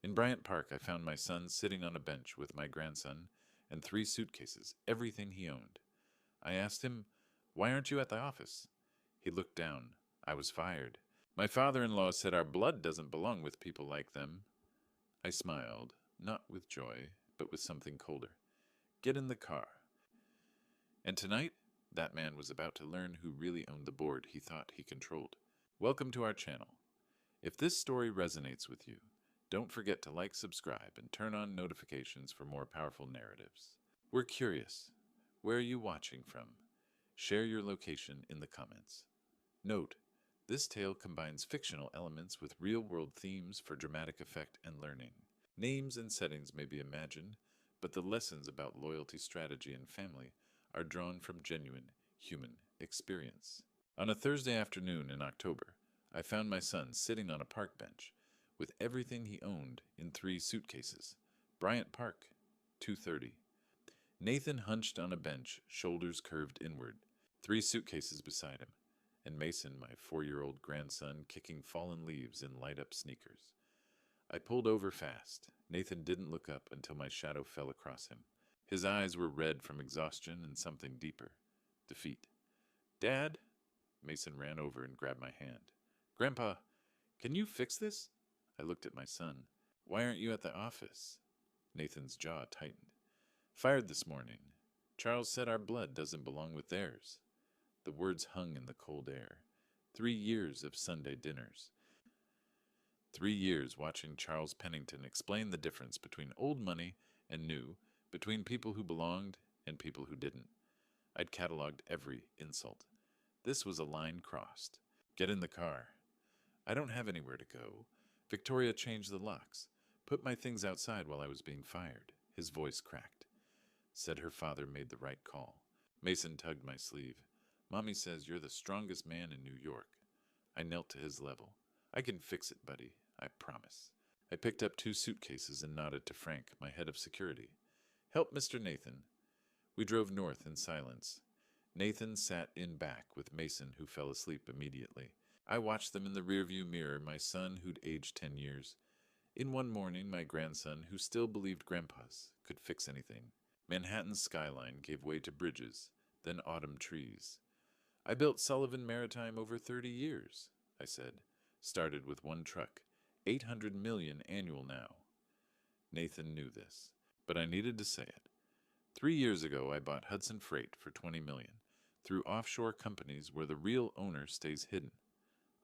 In Bryant Park, I found my son sitting on a bench with my grandson and 3 suitcases, everything he owned. I asked him, "Why aren't you at the office?" He looked down. I was fired. My father-in-law said our blood doesn't belong with people like them. I smiled, not with joy, but with something colder. Get in the car. And tonight, that man was about to learn who really owned the board he thought he controlled. Welcome to our channel. If this story resonates with you, don't forget to like, subscribe, and turn on notifications for more powerful narratives. We're curious. Where are you watching from? Share your location in the comments. Note, this tale combines fictional elements with real-world themes for dramatic effect and learning. Names and settings may be imagined, but the lessons about loyalty, strategy, and family are drawn from genuine human experience. On a Thursday afternoon in October, I found my son sitting on a park bench with everything he owned in 3 suitcases. Bryant Park, 2:30. Nathan hunched on a bench, shoulders curved inward, 3 suitcases beside him, and Mason, my 4-year-old grandson, kicking fallen leaves in light-up sneakers. I pulled over fast. Nathan didn't look up until my shadow fell across him. His eyes were red from exhaustion and something deeper, defeat. "Dad?" Mason ran over and grabbed my hand. "Grandpa, can you fix this?" I looked at my son. "Why aren't you at the office?" Nathan's jaw tightened. "Fired this morning. Charles said our blood doesn't belong with theirs." The words hung in the cold air. 3 years of Sunday dinners. 3 years watching Charles Pennington explain the difference between old money and new, between people who belonged and people who didn't. I'd cataloged every insult. This was a line crossed. "Get in the car." "I don't have anywhere to go. Victoria changed the locks. Put my things outside while I was being fired." His voice cracked. Said her father made the right call. Mason tugged my sleeve. "Mommy says you're the strongest man in New York." I knelt to his level. "I can fix it, buddy. I promise." I picked up 2 suitcases and nodded to Frank, my head of security. "Help Mr. Nathan." We drove north in silence. Nathan sat in back with Mason, who fell asleep immediately. I watched them in the rearview mirror, my son, who'd aged 10 years. In one morning, my grandson, who still believed grandpas could fix anything. Manhattan's skyline gave way to bridges, then autumn trees. "I built Sullivan Maritime over 30 years, I said. "Started with one truck. 800 million annual now." Nathan knew this, but I needed to say it. 3 years ago, I bought Hudson Freight for 20 million, through offshore companies where the real owner stays hidden.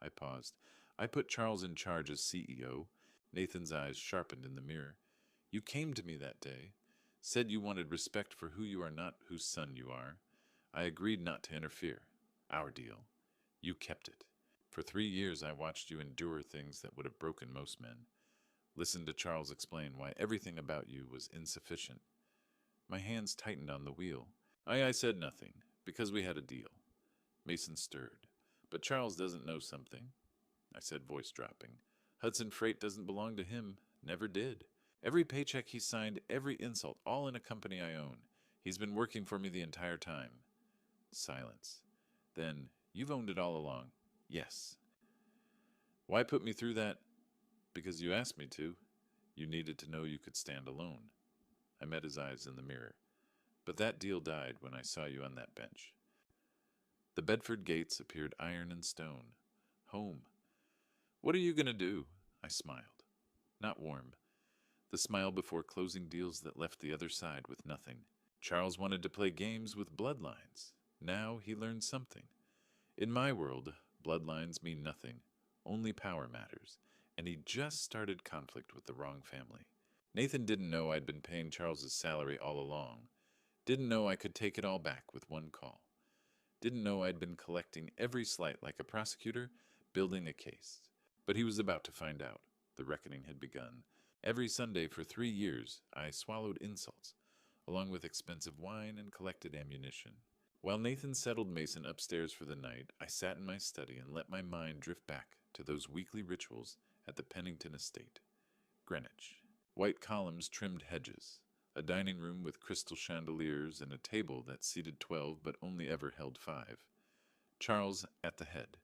I paused. I put Charles in charge as CEO. Nathan's eyes sharpened in the mirror. "You came to me that day, said you wanted respect for who you are, not whose son you are. I agreed not to interfere. Our deal. You kept it. For 3 years I watched you endure things that would have broken most men. Listened to Charles explain why everything about you was insufficient." My hands tightened on the wheel. I said nothing, because we had a deal. Mason stirred. "But Charles doesn't know something," I said, voice dropping. "Hudson Freight doesn't belong to him. Never did. Every paycheck he signed, every insult, all in a company I own. He's been working for me the entire time." Silence. Then, "You've owned it all along." "Yes." "Why put me through that?" "Because you asked me to. You needed to know you could stand alone." I met his eyes in the mirror. "But that deal died when I saw you on that bench." The Bedford gates appeared iron and stone. Home. "What are you going to do?" I smiled. Not warm. The smile before closing deals that left the other side with nothing. Charles wanted to play games with bloodlines. Now he learned something. In my world, bloodlines mean nothing. Only power matters. And he just started conflict with the wrong family. Nathan didn't know I'd been paying Charles's salary all along. Didn't know I could take it all back with one call. Didn't know I'd been collecting every slight like a prosecutor, building a case. But he was about to find out. The reckoning had begun. Every Sunday for 3 years, I swallowed insults, along with expensive wine and collected ammunition. While Nathan settled Mason upstairs for the night, I sat in my study and let my mind drift back to those weekly rituals at the Pennington estate. Greenwich. White columns trimmed hedges. A dining room with crystal chandeliers and a table that seated 12 but only ever held 5. Charles at the head.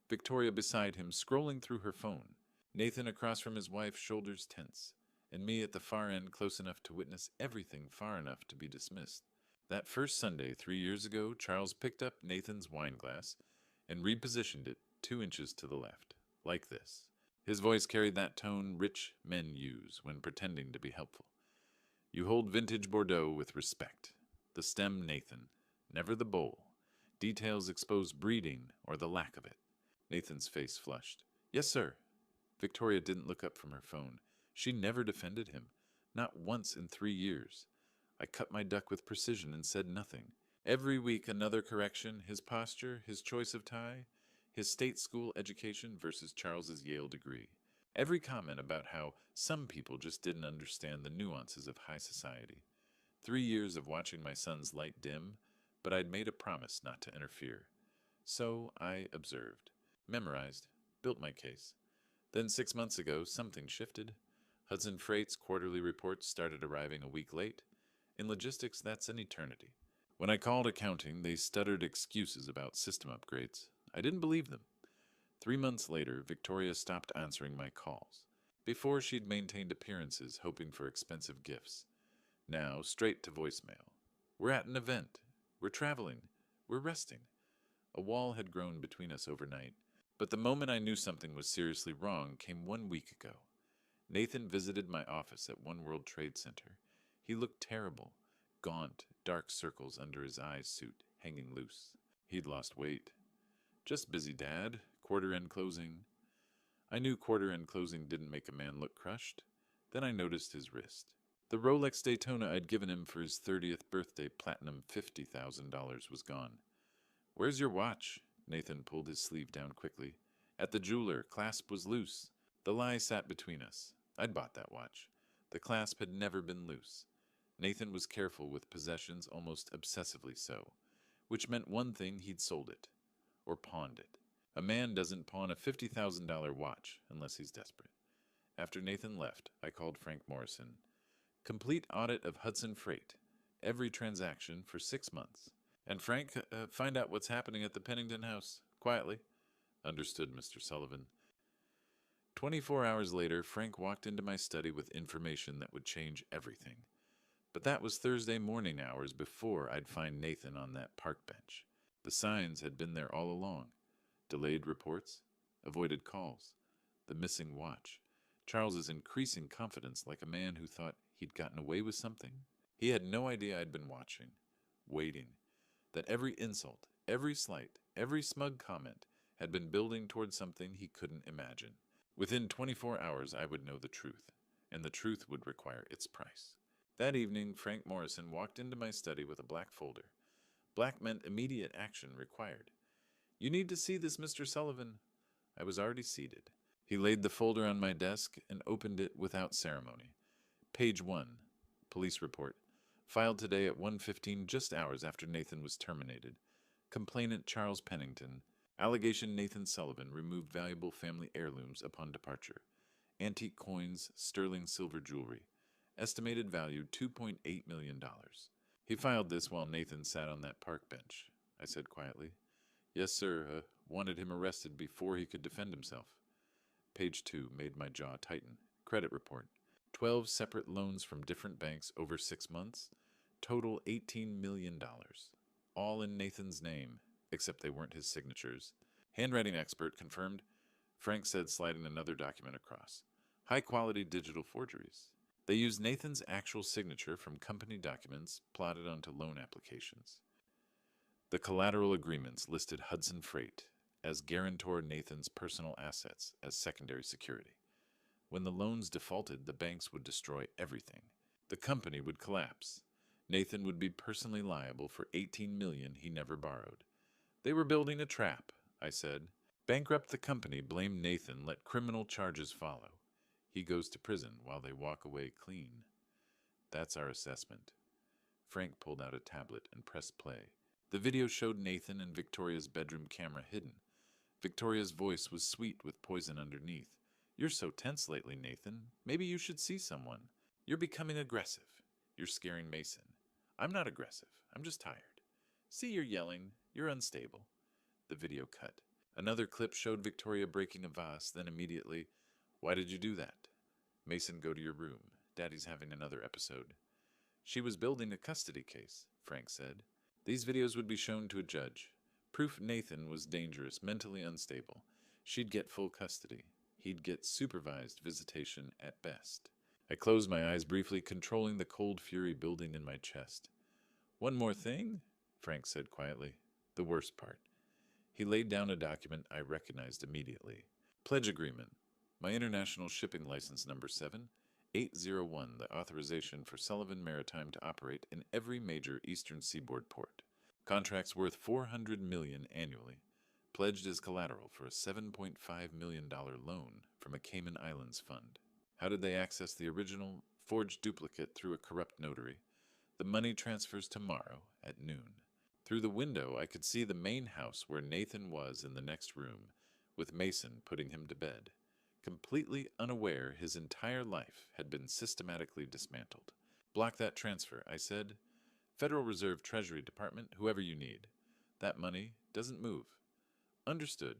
Victoria beside him, scrolling through her phone. Nathan across from his wife, shoulders tense. and me at the far end close enough to witness everything far enough to be dismissed. That first Sunday 3 years ago, Charles picked up Nathan's wine glass and repositioned it 2 inches to the left, like this. His voice carried that tone rich men use when pretending to be helpful. You hold vintage Bordeaux with respect. The stem, Nathan, never the bowl. Details expose breeding or the lack of it. Nathan's face flushed. Yes, sir. Victoria didn't look up from her phone. She never defended him, not once in 3 years. I cut my duck with precision and said nothing. Every week another correction, his posture, his choice of tie, his state school education versus Charles's Yale degree. Every comment about how some people just didn't understand the nuances of high society. 3 years of watching my son's light dim, but I'd made a promise not to interfere. So I observed, memorized, built my case. Then 6 months ago, something shifted. Hudson Freight's quarterly reports started arriving a week late. In logistics, that's an eternity. When I called accounting, they stuttered excuses about system upgrades. I didn't believe them. 3 months later, Victoria stopped answering my calls. Before, she'd maintained appearances, hoping for expensive gifts. Now, straight to voicemail. We're at an event. We're traveling. We're resting. A wall had grown between us overnight, but the moment I knew something was seriously wrong came 1 week ago. Nathan visited my office at One World Trade Center. He looked terrible, gaunt, dark circles under his eyes suit hanging loose. He'd lost weight. Just busy, Dad. Quarter-end closing. I knew quarter-end closing didn't make a man look crushed. Then I noticed his wrist. The Rolex Daytona I'd given him for his 30th birthday platinum $50,000 was gone. Where's your watch? Nathan pulled his sleeve down quickly. At the jeweler. Clasp was loose. The lie sat between us. I'd bought that watch. The clasp had never been loose. Nathan was careful with possessions, almost obsessively so, which meant one thing: he'd sold it. Or pawned it. A man doesn't pawn a $50,000 watch unless he's desperate. After Nathan left, I called Frank Morrison. Complete audit of Hudson Freight. Every transaction for 6 months. And Frank, find out what's happening at the Pennington house. Quietly. Understood, Mr. Sullivan. 24 hours later, Frank walked into my study with information that would change everything. But that was Thursday morning hours before I'd find Nathan on that park bench. The signs had been there all along. Delayed reports, avoided calls, the missing watch, Charles's increasing confidence like a man who thought he'd gotten away with something. He had no idea I'd been watching, waiting, that every insult, every slight, every smug comment had been building toward something he couldn't imagine. Within 24 hours I would know the truth, and the truth would require its price. That evening, Frank Morrison walked into my study with a black folder. Black meant immediate action required. You need to see this, Mr. Sullivan. I was already seated. He laid the folder on my desk and opened it without ceremony. Page 1. Police report. Filed today at 1:15, just hours after Nathan was terminated. Complainant Charles Pennington. Allegation Nathan Sullivan removed valuable family heirlooms upon departure. Antique coins, sterling silver jewelry. Estimated value $2.8 million. He filed this while Nathan sat on that park bench. I said quietly. Yes, sir. Wanted him arrested before he could defend himself. Page 2 made my jaw tighten. Credit report. 12 separate loans from different banks over 6 months. Total $18 million. All in Nathan's name, except they weren't his signatures. Handwriting expert confirmed. Frank said, sliding another document across. High-quality digital forgeries. They used Nathan's actual signature from company documents plotted onto loan applications. The collateral agreements listed Hudson Freight as guarantor Nathan's personal assets as secondary security. When the loans defaulted, the banks would destroy everything. The company would collapse. Nathan would be personally liable for $18 million he never borrowed. They were building a trap, I said. Bankrupt the company, blame Nathan, let criminal charges follow. He goes to prison while they walk away clean. That's our assessment. Frank pulled out a tablet and pressed play. The video showed Nathan and Victoria's bedroom camera hidden. Victoria's voice was sweet with poison underneath. You're so tense lately, Nathan. Maybe you should see someone. You're becoming aggressive. You're scaring Mason. I'm not aggressive. I'm just tired. See, you're yelling. You're unstable. The video cut. Another clip showed Victoria breaking a vase, then immediately, why did you do that? Mason, go to your room. Daddy's having another episode. She was building a custody case, Frank said. These videos would be shown to a judge. Proof Nathan was dangerous, mentally unstable. She'd get full custody. He'd get supervised visitation at best. I closed my eyes briefly, controlling the cold fury building in my chest. One more thing, Frank said quietly. The worst part. He laid down a document I recognized immediately. Pledge agreement. My international shipping license number 7801, the authorization for Sullivan Maritime to operate in every major eastern seaboard port. Contracts worth $400 million annually. Pledged as collateral for a $7.5 million loan from a Cayman Islands fund. How did they access the original, forged duplicate through a corrupt notary? The money transfers tomorrow at noon. Through the window, I could see the main house where Nathan was in the next room, with Mason putting him to bed. Completely unaware his entire life had been systematically dismantled. Block that transfer, I said. Federal Reserve Treasury Department, whoever you need. That money doesn't move. Understood.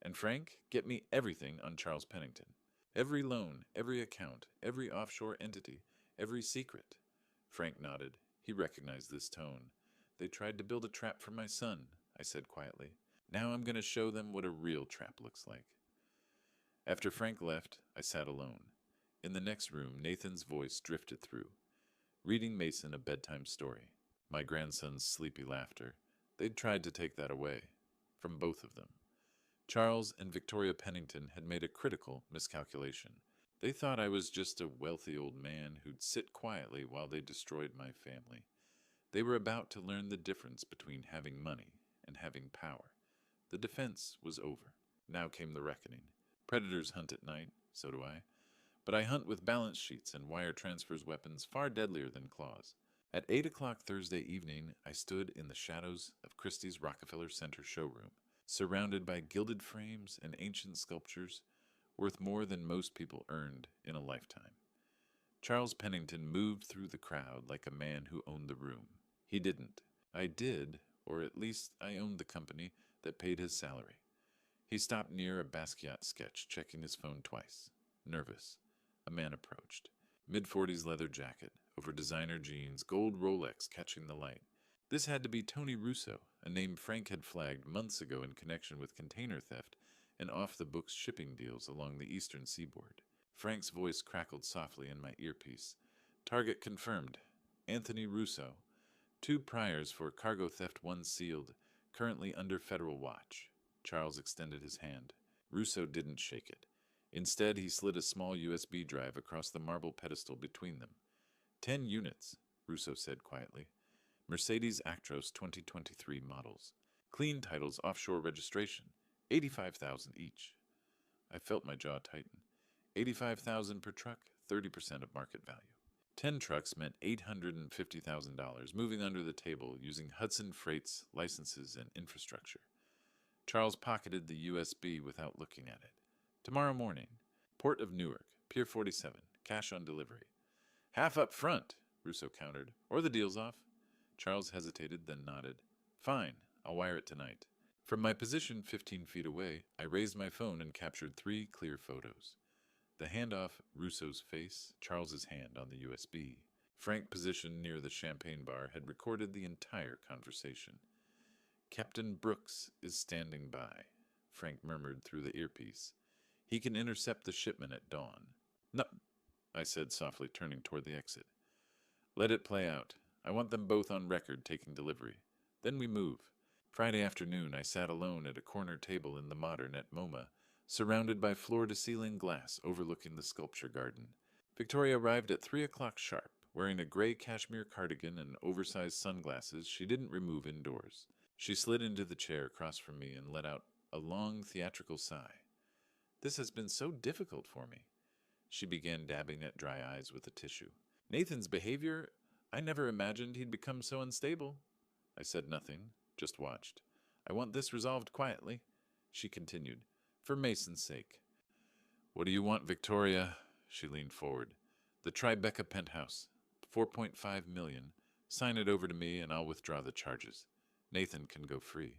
And Frank, get me everything on Charles Pennington. Every loan, every account, every offshore entity, every secret. Frank nodded. He recognized this tone. They tried to build a trap for my son, I said quietly. Now I'm going to show them what a real trap looks like. After Frank left, I sat alone. In the next room, Nathan's voice drifted through, reading Mason a bedtime story. My grandson's sleepy laughter. They'd tried to take that away. From both of them. Charles and Victoria Pennington had made a critical miscalculation. They thought I was just a wealthy old man who'd sit quietly while they destroyed my family. They were about to learn the difference between having money and having power. The defense was over. Now came the reckoning. Predators hunt at night, so do I. But I hunt with balance sheets and wire transfers weapons far deadlier than claws. At 8 o'clock Thursday evening, I stood in the shadows of Christie's Rockefeller Center showroom, surrounded by gilded frames and ancient sculptures worth more than most people earned in a lifetime. Charles Pennington moved through the crowd like a man who owned the room. He didn't. I did, or at least I owned the company that paid his salary. He stopped near a Basquiat sketch, checking his phone twice. Nervous. A man approached. Mid-40s leather jacket, over designer jeans, gold Rolex catching the light. This had to be Tony Russo, a name Frank had flagged months ago in connection with container theft and off-the-books shipping deals along the eastern seaboard. Frank's voice crackled softly in my earpiece. Target confirmed. Anthony Russo. 2 priors for cargo theft, 1 sealed, currently under federal watch. Charles extended his hand. Russo didn't shake it. Instead, he slid a small USB drive across the marble pedestal between them. 10 units, Russo said quietly. Mercedes Actros 2023 models. Clean titles, offshore registration. $85,000 each. I felt my jaw tighten. $85,000 per truck, 30% of market value. 10 trucks meant $850,000, moving under the table using Hudson Freight's licenses and infrastructure. Charles pocketed the USB without looking at it. Tomorrow morning. Port of Newark, Pier 47, cash on delivery. Half up front, Russo countered. Or the deal's off. Charles hesitated, then nodded. Fine, I'll wire it tonight. From my position 15 feet away, I raised my phone and captured 3 clear photos. The handoff, Russo's face, Charles's hand on the USB. Frank, positioned near the champagne bar, had recorded the entire conversation. Captain Brooks is standing by, Frank murmured through the earpiece. He can intercept the shipment at dawn. No, I said softly, turning toward the exit. Let it play out. I want them both on record taking delivery. Then we move. Friday afternoon, I sat alone at a corner table in the Modern at MoMA, surrounded by floor-to-ceiling glass overlooking the sculpture garden. Victoria arrived at 3 o'clock sharp, wearing a gray cashmere cardigan and oversized sunglasses she didn't remove indoors. She slid into the chair across from me and let out a long theatrical sigh. This has been so difficult for me. She began dabbing at dry eyes with a tissue. Nathan's behavior, I never imagined he'd become so unstable. I said nothing, just watched. I want this resolved quietly, she continued, for Mason's sake. What do you want, Victoria? She leaned forward. The Tribeca penthouse, $4.5 million. Sign it over to me and I'll withdraw the charges. Nathan can go free.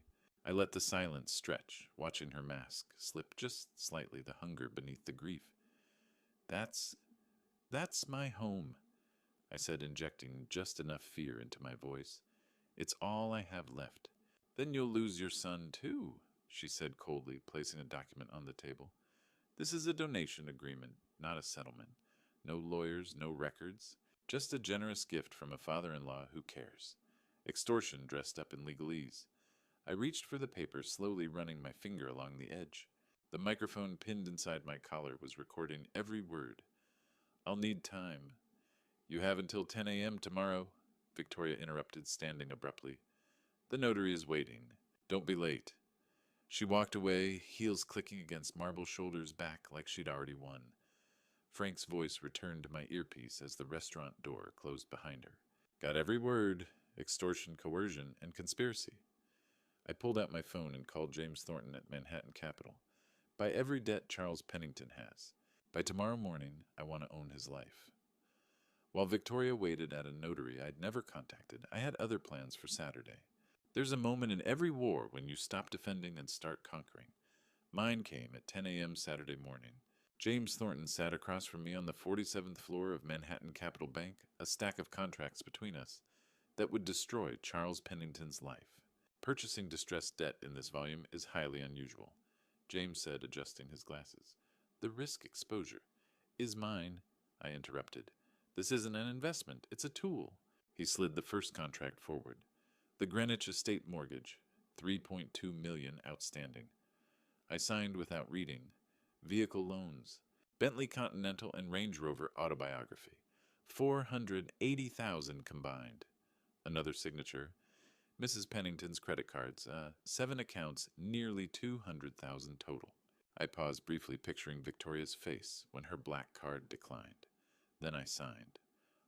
I let the silence stretch, watching her mask slip just slightly, the hunger beneath the grief. That's That's my home, I said, injecting just enough fear into my voice. It's all I have left. Then you'll lose your son, too, she said coldly, placing a document on the table. This is a donation agreement, not a settlement. No lawyers, no records. Just a generous gift from a father-in-law who cares. Extortion dressed up in legalese. I reached for the paper, slowly running my finger along the edge. The microphone pinned inside my collar was recording every word. I'll need time. You have until 10 a.m. tomorrow, Victoria interrupted, standing abruptly. The notary is waiting. Don't be late. She walked away, heels clicking against marble shoulders back like she'd already won. Frank's voice returned to my earpiece as the restaurant door closed behind her. Got every word. Extortion, coercion, and conspiracy. I pulled out my phone and called James Thornton at Manhattan Capital. Buy every debt Charles Pennington has. By tomorrow morning, I want to own his life. While Victoria waited at a notary I'd never contacted, I had other plans for Saturday. There's a moment in every war when you stop defending and start conquering. Mine came at 10 a.m. Saturday morning. James Thornton sat across from me on the 47th floor of Manhattan Capital Bank, a stack of contracts between us that would destroy Charles Pennington's life. Purchasing distressed debt in this volume is highly unusual, James said, adjusting his glasses. The risk exposure is mine, I interrupted. This isn't an investment, it's a tool. He slid the first contract forward. The Greenwich Estate mortgage, $3.2 million outstanding. I signed without reading. Vehicle loans, Bentley Continental and Range Rover autobiography, $480,000 combined. Another signature. Mrs. Pennington's credit cards, 7 accounts, nearly $200,000 total. I paused briefly, picturing Victoria's face when her black card declined. Then I signed.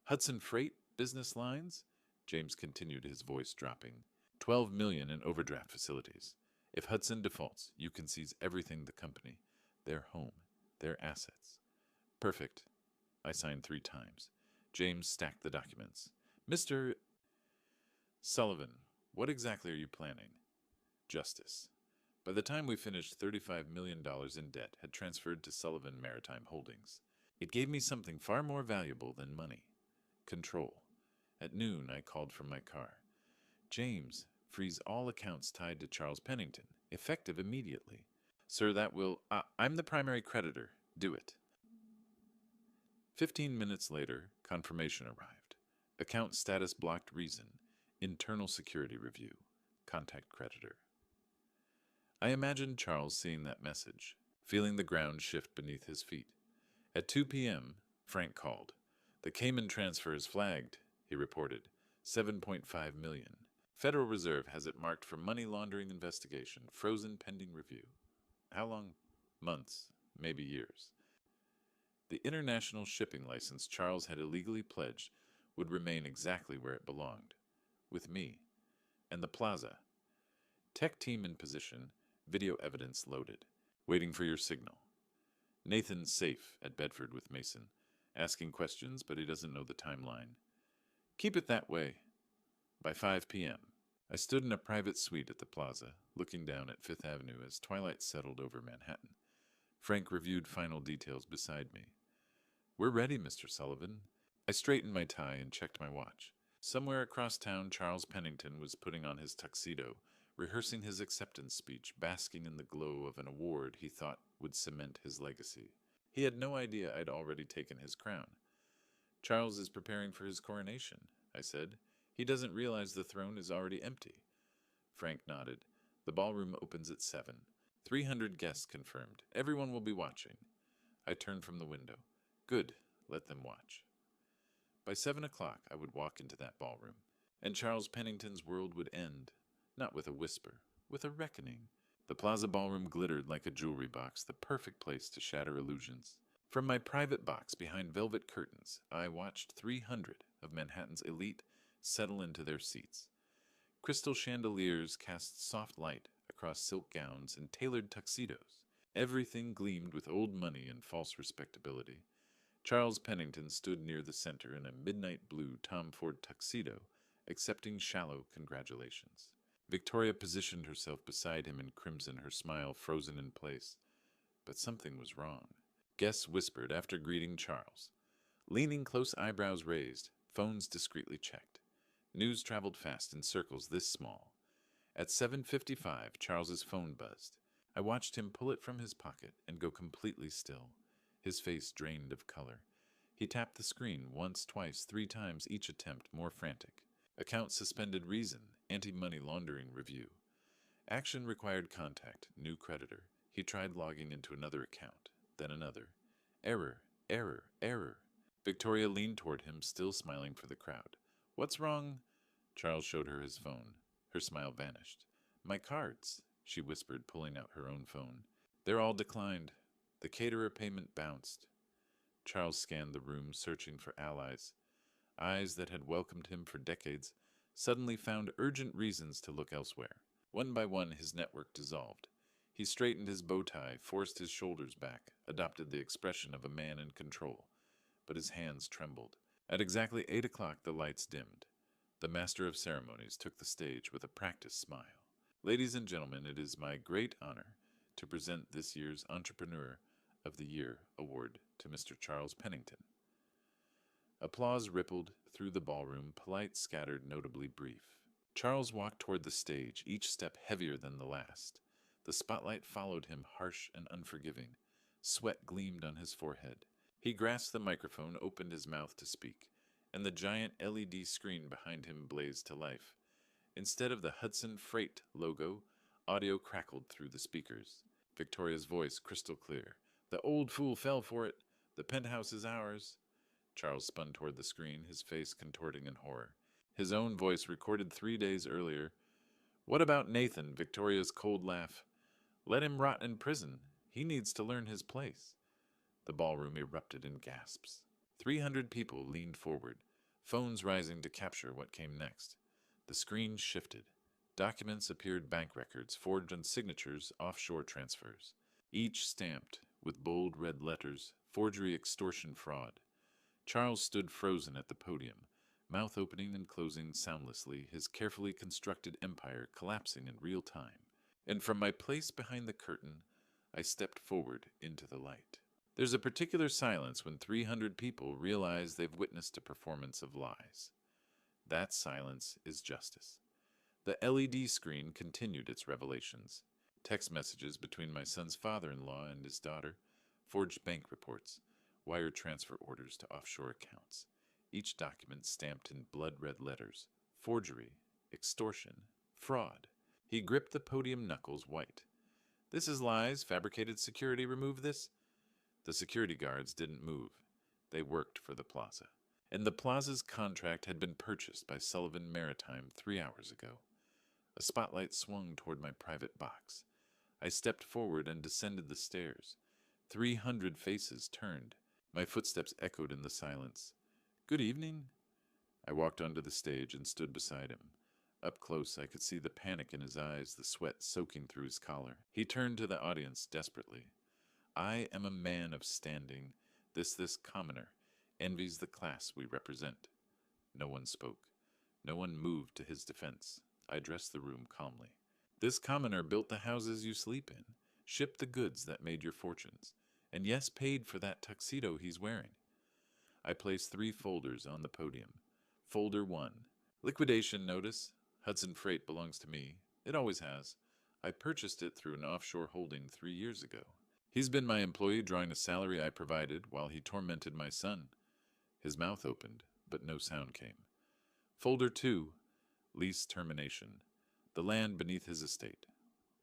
Hudson Freight business lines? James continued, his voice dropping. $12 million in overdraft facilities. If Hudson defaults, you can seize everything the company, their home, their assets. Perfect. I signed 3 times. James stacked the documents. Mr. Sullivan, what exactly are you planning? Justice. By the time we finished, $35 million in debt had transferred to Sullivan Maritime Holdings. It gave me something far more valuable than money. Control. At noon, I called from my car. James, freeze all accounts tied to Charles Pennington, effective immediately. Sir, that will... I'm the primary creditor. Do it. 15 minutes later, confirmation arrived. Account status blocked reason. Internal security review. Contact creditor. I imagined Charles seeing that message, feeling the ground shift beneath his feet. At 2 p.m., Frank called. The Cayman transfer is flagged, he reported. $7.5 million. Federal Reserve has it marked for money laundering investigation, frozen pending review. How long? Months, maybe years. The international shipping license Charles had illegally pledged would remain exactly where it belonged, with me. And the plaza. Tech team in position, video evidence loaded, waiting for your signal. Nathan's safe at Bedford with Mason, asking questions, but he doesn't know the timeline. Keep it that way. By 5 p.m., I stood in a private suite at the plaza, looking down at Fifth Avenue as twilight settled over Manhattan. Frank reviewed final details beside me. We're ready, Mr. Sullivan. I straightened my tie and checked my watch. Somewhere across town, Charles Pennington was putting on his tuxedo, rehearsing his acceptance speech, basking in the glow of an award he thought would cement his legacy. He had no idea I'd already taken his crown. Charles is preparing for his coronation, I said. He doesn't realize the throne is already empty. Frank nodded. The ballroom opens at 7. 300 guests confirmed. Everyone will be watching. I turned from the window. Good. Let them watch. By 7 o'clock, I would walk into that ballroom, and Charles Pennington's world would end, not with a whisper, with a reckoning. The Plaza Ballroom glittered like a jewelry box, the perfect place to shatter illusions. From my private box behind velvet curtains, I watched 300 of Manhattan's elite settle into their seats. Crystal chandeliers cast soft light across silk gowns and tailored tuxedos. Everything gleamed with old money and false respectability. Charles Pennington stood near the center in a midnight blue Tom Ford tuxedo, accepting shallow congratulations. Victoria positioned herself beside him in crimson, her smile frozen in place. But something was wrong. Guests whispered after greeting Charles. Leaning close, eyebrows raised, phones discreetly checked. News traveled fast in circles this small. At 7:55, Charles's phone buzzed. I watched him pull it from his pocket and go completely still, his face drained of color. He tapped the screen once, twice, 3 times, each attempt more frantic. Account suspended, reason, anti-money laundering review. Action required contact, new creditor. He tried logging into another account, then another. Error, error, error. Victoria leaned toward him, still smiling for the crowd. What's wrong? Charles showed her his phone. Her smile vanished. My cards, she whispered, pulling out her own phone. They're all declined. The caterer payment bounced. Charles scanned the room, searching for allies. Eyes that had welcomed him for decades suddenly found urgent reasons to look elsewhere. One by one, his network dissolved. He straightened his bow tie, forced his shoulders back, adopted the expression of a man in control. But his hands trembled. At exactly 8 o'clock, the lights dimmed. The master of ceremonies took the stage with a practiced smile. Ladies and gentlemen, it is my great honor to present this year's Entrepreneur of the Year award to Mr. Charles Pennington. Applause rippled through the ballroom, polite, scattered, notably brief. Charles walked toward the stage, each step heavier than the last. The spotlight followed him, harsh and unforgiving. Sweat gleamed on his forehead. He grasped the microphone, opened his mouth to speak, and the giant LED screen behind him blazed to life. Instead of the Hudson Freight logo, audio crackled through the speakers. Victoria's voice crystal clear. The old fool fell for it. The penthouse is ours. Charles spun toward the screen, his face contorting in horror. His own voice, recorded 3 days earlier. What about Nathan? Victoria's cold laugh. Let him rot in prison. He needs to learn his place. The ballroom erupted in gasps. 300 people leaned forward, phones rising to capture what came next. The screen shifted. Documents appeared, bank records, forged on signatures, offshore transfers. Each stamped with bold red letters, forgery, extortion, fraud. Charles stood frozen at the podium, mouth opening and closing soundlessly, his carefully constructed empire collapsing in real time. And from my place behind the curtain, I stepped forward into the light. There's a particular silence when 300 people realize they've witnessed a performance of lies. That silence is justice. The LED screen continued its revelations. Text messages between my son's father-in-law and his daughter, forged bank reports, wire transfer orders to offshore accounts, each document stamped in blood-red letters. Forgery, extortion, fraud. He gripped the podium, knuckles white. This is lies, fabricated security, remove this. The security guards didn't move. They worked for the plaza. And the plaza's contract had been purchased by Sullivan Maritime 3 hours ago. A spotlight swung toward my private box. I stepped forward and descended the stairs. 300 faces turned. My footsteps echoed in the silence. Good evening. I walked onto the stage and stood beside him. Up close, I could see the panic in his eyes, the sweat soaking through his collar. He turned to the audience desperately. I am a man of standing. This commoner envies the class we represent. No one spoke. No one moved to his defense. I addressed the room calmly. This commoner built the houses you sleep in, shipped the goods that made your fortunes, and yes, paid for that tuxedo he's wearing. I placed 3 folders on the podium. Folder 1. Liquidation notice. Hudson Freight belongs to me. It always has. I purchased it through an offshore holding 3 years ago. He's been my employee, drawing a salary I provided while he tormented my son. His mouth opened, but no sound came. Folder 2. Lease termination. The land beneath his estate.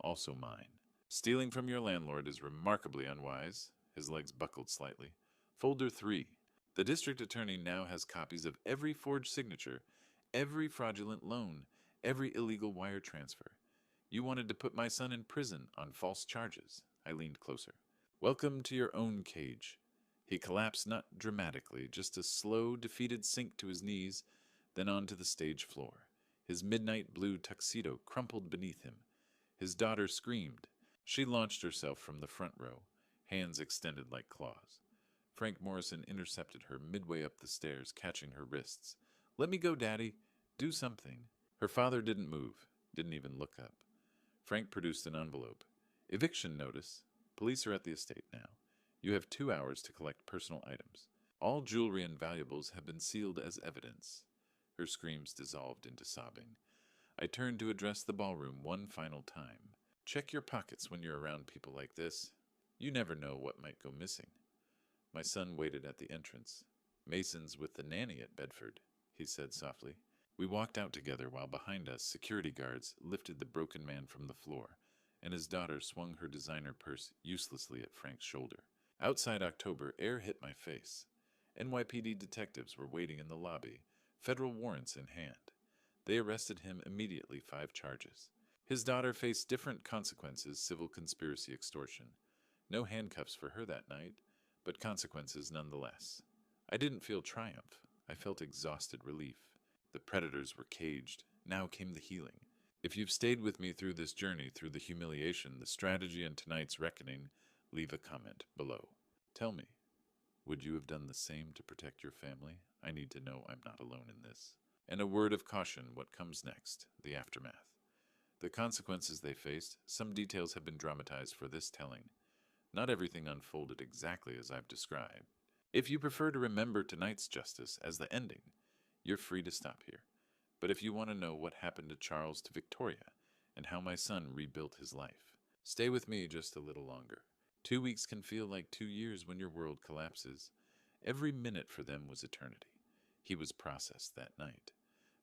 Also mine. Stealing from your landlord is remarkably unwise. His legs buckled slightly. Folder 3. The district attorney now has copies of every forged signature, every fraudulent loan, every illegal wire transfer. You wanted to put my son in prison on false charges. I leaned closer. Welcome to your own cage. He collapsed, not dramatically, just a slow, defeated sink to his knees, then onto the stage floor. His midnight blue tuxedo crumpled beneath him. His daughter screamed. She launched herself from the front row, hands extended like claws. Frank Morrison intercepted her midway up the stairs, catching her wrists. Let me go, Daddy. Do something. Her father didn't move, didn't even look up. Frank produced an envelope. Eviction notice. Police are at the estate now. You have 2 hours to collect personal items. All jewelry and valuables have been sealed as evidence. Her screams dissolved into sobbing. I turned to address the ballroom one final time. Check your pockets when you're around people like this. You never know what might go missing. My son waited at the entrance. Mason's with the nanny at Bedford, he said softly. We walked out together while behind us security guards lifted the broken man from the floor, and his daughter swung her designer purse uselessly at Frank's shoulder. Outside October, air hit my face. NYPD detectives were waiting in the lobby, federal warrants in hand. They arrested him immediately, 5 charges. His daughter faced different consequences: civil conspiracy, extortion. No handcuffs for her that night, but consequences nonetheless. I didn't feel triumph. I felt exhausted relief. The predators were caged. Now came the healing. If you've stayed with me through this journey, through the humiliation, the strategy, and tonight's reckoning, leave a comment below. Tell me, would you have done the same to protect your family? I need to know I'm not alone in this. And a word of caution: what comes next, the aftermath. The consequences they faced, some details have been dramatized for this telling. Not everything unfolded exactly as I've described. If you prefer to remember tonight's justice as the ending, you're free to stop here. But if you want to know what happened to Charles, to Victoria, and how my son rebuilt his life, stay with me just a little longer. 2 weeks can feel like 2 years when your world collapses. Every minute for them was eternity. He was processed that night.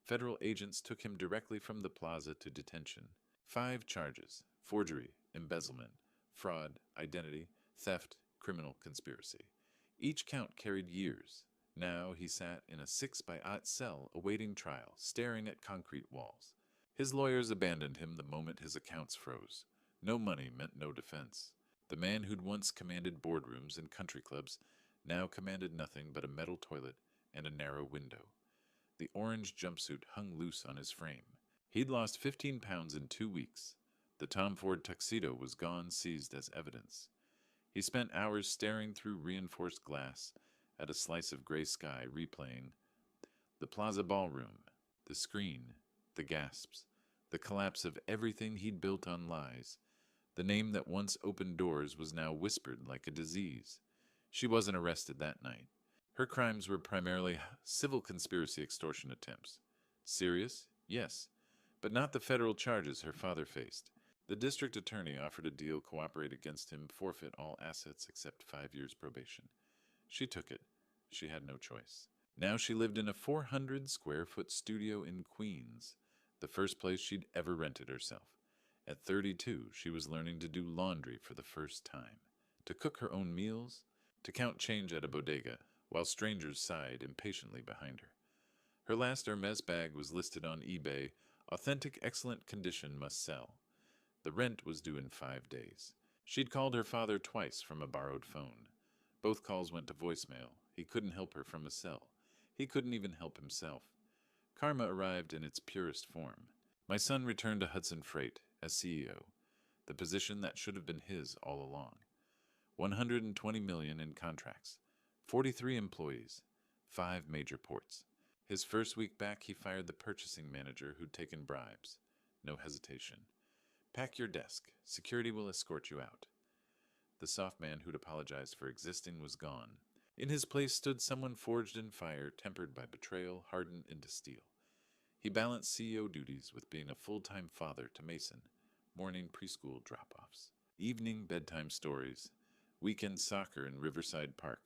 Federal agents took him directly from the plaza to detention. 5 charges: forgery, embezzlement, fraud, identity, theft, criminal conspiracy. Each count carried years. Now he sat in a 6-by-8 cell awaiting trial, staring at concrete walls. His lawyers abandoned him the moment his accounts froze. No money meant no defense. The man who'd once commanded boardrooms and country clubs now commanded nothing but a metal toilet and a narrow window. The orange jumpsuit hung loose on his frame. He'd lost 15 pounds in 2 weeks. The Tom Ford tuxedo was gone, seized as evidence. He spent hours staring through reinforced glass at a slice of gray sky, replaying the plaza ballroom, the screen, the gasps, the collapse of everything he'd built on lies. The name that once opened doors was now whispered like a disease. She wasn't arrested that night. Her crimes were primarily civil conspiracy, extortion attempts. Serious? Yes, but not the federal charges her father faced. The district attorney offered a deal: cooperate against him, forfeit all assets except 5 years probation. She took it. She had no choice. Now she lived in a 400-square-foot studio in Queens, the first place she'd ever rented herself. At 32, she was learning to do laundry for the first time, to cook her own meals, to count change at a bodega, while strangers sighed impatiently behind her. Her last Hermes bag was listed on eBay: authentic, excellent condition, must sell. The rent was due in 5 days. She'd called her father twice from a borrowed phone. Both calls went to voicemail. He couldn't help her from a cell. He couldn't even help himself. Karma arrived in its purest form. My son returned to Hudson Freight as CEO, the position that should have been his all along. $120 million in contracts, 43 employees, 5 major ports. His first week back, he fired the purchasing manager who'd taken bribes. No hesitation. Pack your desk. Security will escort you out. The soft man who'd apologized for existing was gone. In his place stood someone forged in fire, tempered by betrayal, hardened into steel. He balanced CEO duties with being a full-time father to Mason, morning preschool drop-offs, evening bedtime stories, weekend soccer in Riverside Park.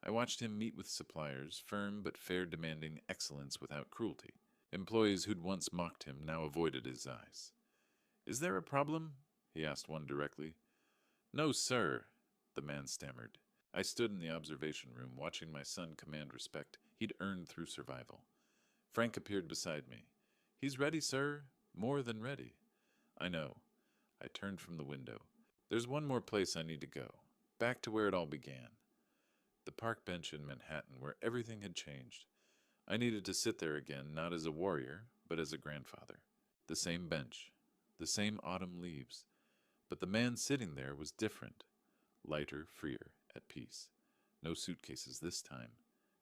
I watched him meet with suppliers, firm but fair, demanding excellence without cruelty. Employees who'd once mocked him now avoided his eyes. "Is there a problem?" he asked one directly. "No, sir," the man stammered. I stood in the observation room, watching my son command respect he'd earned through survival. Frank appeared beside me. "He's ready, sir. More than ready." "I know." I turned from the window. "There's one more place I need to go. Back to where it all began. The park bench in Manhattan, where everything had changed. I needed to sit there again, not as a warrior, but as a grandfather. The same bench. The same autumn leaves. But the man sitting there was different. Lighter, freer, at peace. No suitcases this time.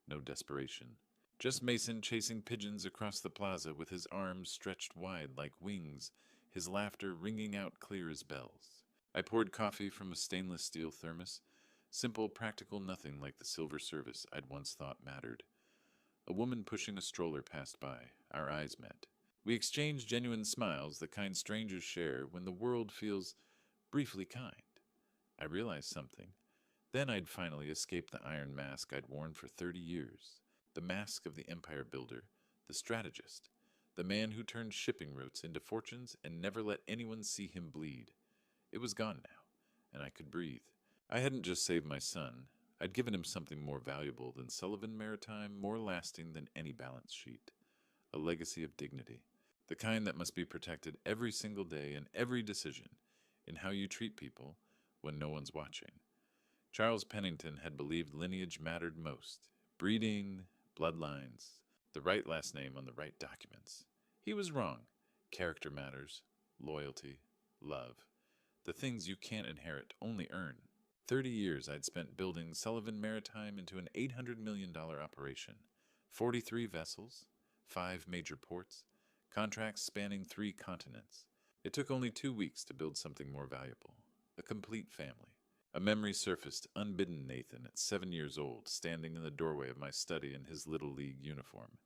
No desperation. Just Mason chasing pigeons across the plaza with his arms stretched wide like wings, his laughter ringing out clear as bells. I poured coffee from a stainless steel thermos, Simple, practical nothing like the silver service I'd once thought mattered. A woman pushing a stroller passed by. Our eyes met. We exchanged genuine smiles, the kind strangers share when the world feels briefly kind. I realized something. Then I'd finally escaped the iron mask I'd worn for 30 years. The mask of the empire builder, the strategist, the man who turned shipping routes into fortunes and never let anyone see him bleed. It was gone now, and I could breathe. I hadn't just saved my son. I'd given him something more valuable than Sullivan Maritime, more lasting than any balance sheet. A legacy of dignity. The kind that must be protected every single day in every decision, in how you treat people when no one's watching. Charles Pennington had believed lineage mattered most. Breeding, bloodlines, the right last name on the right documents. He was wrong. Character matters, loyalty, love. The things you can't inherit, only earn. 30 years I'd spent building Sullivan Maritime into an $800 million operation. 43 vessels, 5 major ports, contracts spanning 3 continents. It took only 2 weeks to build something more valuable. A complete family. A memory surfaced, unbidden Nathan at 7 years old, standing in the doorway of my study in his Little League uniform.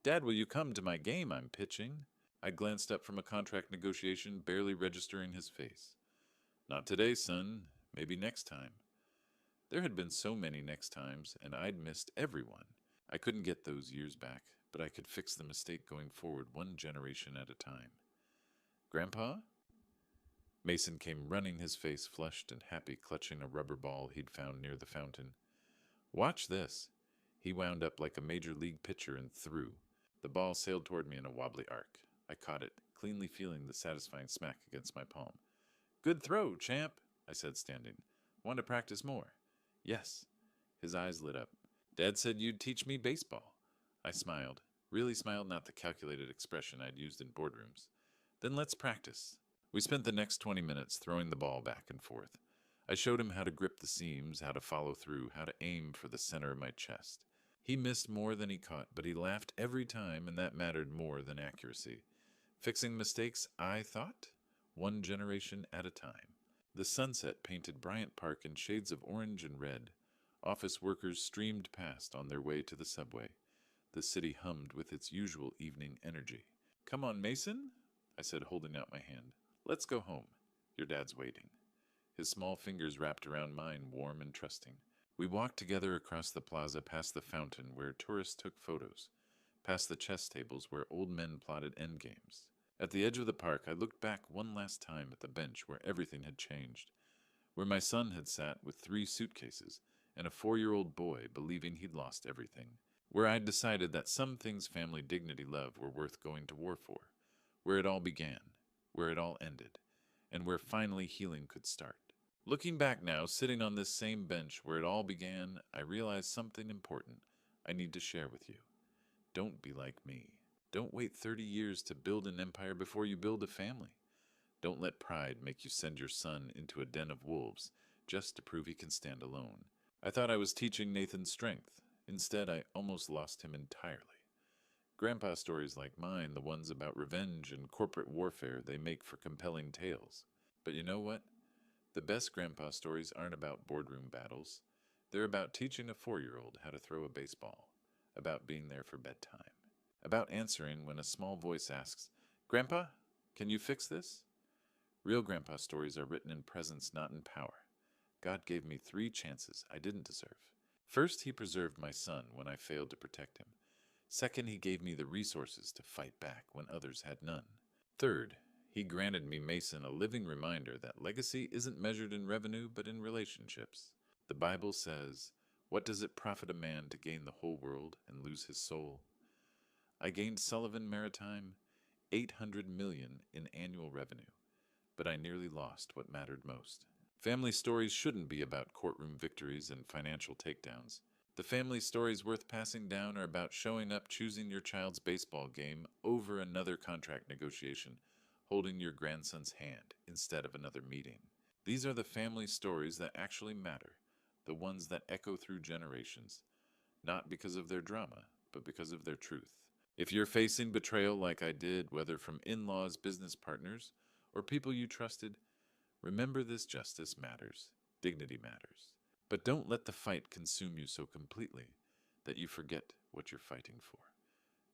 "Dad, will you come to my game I'm pitching?" I glanced up from a contract negotiation, barely registering his face. "Not today, son. Maybe next time." There had been so many next times, and I'd missed everyone. I couldn't get those years back, but I could fix the mistake going forward one generation at a time. "Grandpa?" Mason came running, his face flushed and happy, clutching a rubber ball he'd found near the fountain. "Watch this." He wound up like a major league pitcher and threw. The ball sailed toward me in a wobbly arc. I caught it, cleanly feeling the satisfying smack against my palm. "Good throw, champ," I said, standing. "Want to practice more?" "Yes." His eyes lit up. "Dad said you'd teach me baseball." I smiled. Really smiled, not the calculated expression I'd used in boardrooms. "Then let's practice." We spent the next 20 minutes throwing the ball back and forth. I showed him how to grip the seams, how to follow through, how to aim for the center of my chest. He missed more than he caught, but he laughed every time, and that mattered more than accuracy. Fixing mistakes, I thought, one generation at a time. The sunset painted Bryant Park in shades of orange and red. Office workers streamed past on their way to the subway. The city hummed with its usual evening energy. "Come on, Mason," I said, holding out my hand. "Let's go home. Your dad's waiting." His small fingers wrapped around mine, warm and trusting. We walked together across the plaza, past the fountain where tourists took photos, past the chess tables where old men plotted endgames. At the edge of the park, I looked back one last time at the bench where everything had changed, where my son had sat with 3 suitcases and a 4-year-old boy believing he'd lost everything, where I'd decided that some things family dignity love were worth going to war for, where it all began, where it all ended, and where finally healing could start. Looking back now, sitting on this same bench where it all began, I realized something important I need to share with you. Don't be like me. Don't wait 30 years to build an empire before you build a family. Don't let pride make you send your son into a den of wolves just to prove he can stand alone. I thought I was teaching Nathan strength. Instead, I almost lost him entirely. Grandpa stories like mine, the ones about revenge and corporate warfare, they make for compelling tales. But you know what? The best grandpa stories aren't about boardroom battles. They're about teaching a 4-year-old how to throw a baseball, about being there for bedtime, about answering when a small voice asks, "Grandpa, can you fix this?" Real grandpa stories are written in presence, not in power. God gave me 3 chances I didn't deserve. First, he preserved my son when I failed to protect him. Second, he gave me the resources to fight back when others had none. Third, he granted me, Mason, a living reminder that legacy isn't measured in revenue but in relationships. The Bible says, "What does it profit a man to gain the whole world and lose his soul?" I gained Sullivan Maritime $800 million in annual revenue, but I nearly lost what mattered most. Family stories shouldn't be about courtroom victories and financial takedowns. The family stories worth passing down are about showing up, choosing your child's baseball game over another contract negotiation, holding your grandson's hand instead of another meeting. These are the family stories that actually matter, the ones that echo through generations, not because of their drama, but because of their truth. If you're facing betrayal like I did, whether from in-laws, business partners, or people you trusted, remember this: justice matters, dignity matters, But don't let the fight consume you so completely that you forget what you're fighting for.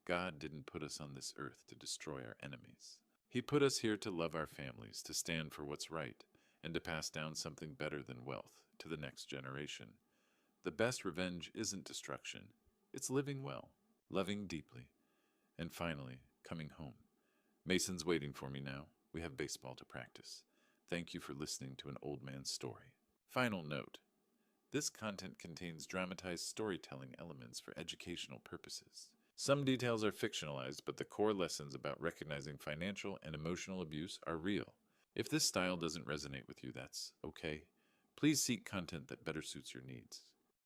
God didn't put us on this earth to destroy our enemies. He put us here to love our families, to stand for what's right, and to pass down something better than wealth to the next generation. The best revenge isn't destruction, it's living well, loving deeply, and finally, coming home. Mason's waiting for me now. We have baseball to practice. Thank you for listening to an old man's story. Final note. This content contains dramatized storytelling elements for educational purposes. Some details are fictionalized, but the core lessons about recognizing financial and emotional abuse are real. If this style doesn't resonate with you, that's okay. Please seek content that better suits your needs.